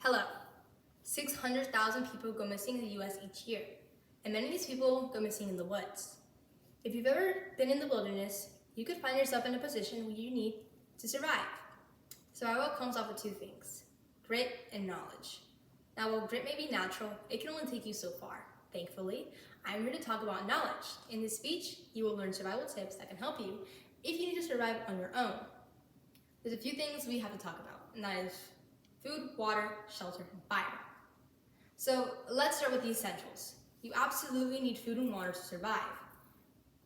Hello. 600,000 people go missing in the US each year, and many of these people go missing in the woods. If you've ever been in the wilderness, you could find yourself in a position where you need to survive. Survival comes off of two things: grit and knowledge. Now, while grit may be natural, it can only take you so far. Thankfully, I'm here to talk about knowledge. In this speech, you will learn survival tips that can help you if you need to survive on your own. There's a few things we have to talk about, and that is food, water, shelter, and fire. So let's start with the essentials. You absolutely need food and water to survive.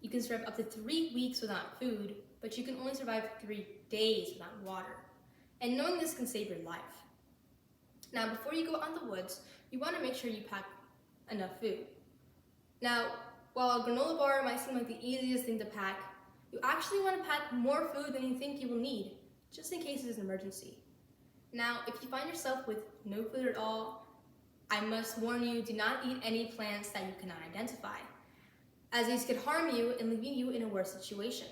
You can survive up to 3 weeks without food, but you can only survive 3 days without water. And knowing this can save your life. Now, before you go out in the woods, you want to make sure you pack enough food. Now, while a granola bar might seem like the easiest thing to pack, you actually want to pack more food than you think you will need, just in case there's an emergency. Now, if you find yourself with no food at all, I must warn you, do not eat any plants that you cannot identify, as these could harm you and leave you in a worse situation.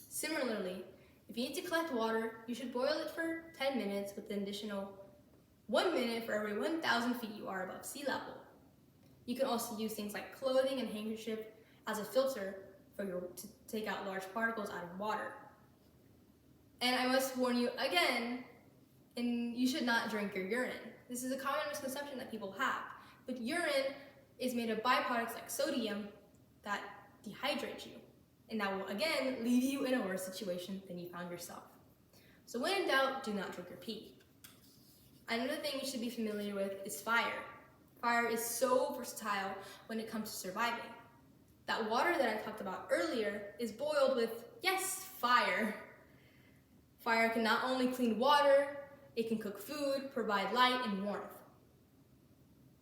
Similarly, if you need to collect water, you should boil it for 10 minutes with an additional 1 minute for every 1,000 feet you are above sea level. You can also use things like clothing and handkerchief as a filter to take out large particles out of water. And I must warn you again, and you should not drink your urine. This is a common misconception that people have, but urine is made of byproducts like sodium that dehydrate you, and that will again leave you in a worse situation than you found yourself. So when in doubt, do not drink your pee. Another thing you should be familiar with is fire. Fire is so versatile when it comes to surviving. That water that I talked about earlier is boiled with, yes, fire. Fire can not only clean water, it can cook food, provide light and warmth.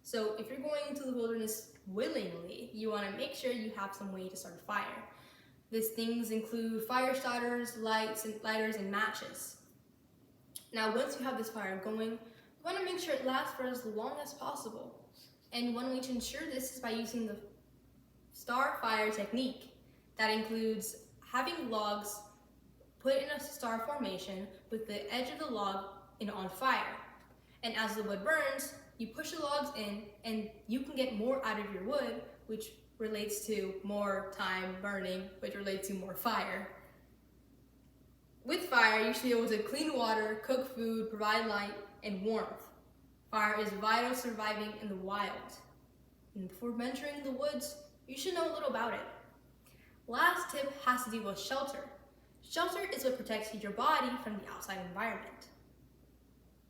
So if you're going into the wilderness willingly, you want to make sure you have some way to start a fire. These things include fire starters, lighters, and matches. Now, once you have this fire going, you want to make sure it lasts for as long as possible. And one way to ensure this is by using the star fire technique. That includes having logs put in a star formation with the edge of the log on fire. And as the wood burns, you push the logs in and you can get more out of your wood, which relates to more time burning, which relates to more fire. With fire, you should be able to clean water, cook food, provide light, and warmth. Fire is vital surviving in the wild. And before venturing in the woods, you should know a little about it. Last tip has to do with shelter. Shelter is what protects your body from the outside environment.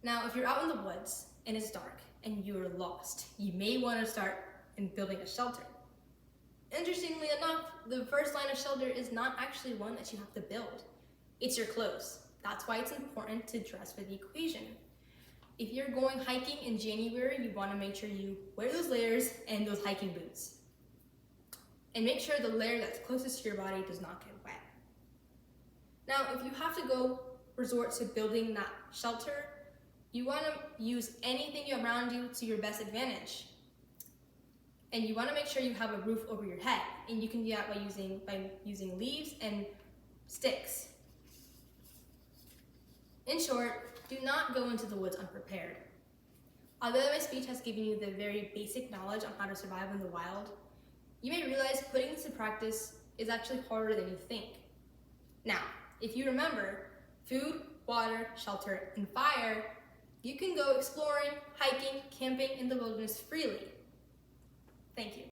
Now, if you're out in the woods and it's dark and you're lost, you may want to start in building a shelter. Interestingly enough, the first line of shelter is not actually one that you have to build. It's your clothes. That's why it's important to dress for the occasion. If you're going hiking in January, you want to make sure you wear those layers and those hiking boots. And make sure the layer that's closest to your body does not get wet. Now, if you have to resort to building that shelter, you want to use anything around you to your best advantage. And you want to make sure you have a roof over your head. And you can do that by using leaves and sticks. In short, do not go into the woods unprepared. Although my speech has given you the very basic knowledge on how to survive in the wild, you may realize putting this in practice is actually harder than you think. Now, if you remember food, water, shelter, and fire, you can go exploring, hiking, camping in the wilderness freely. Thank you.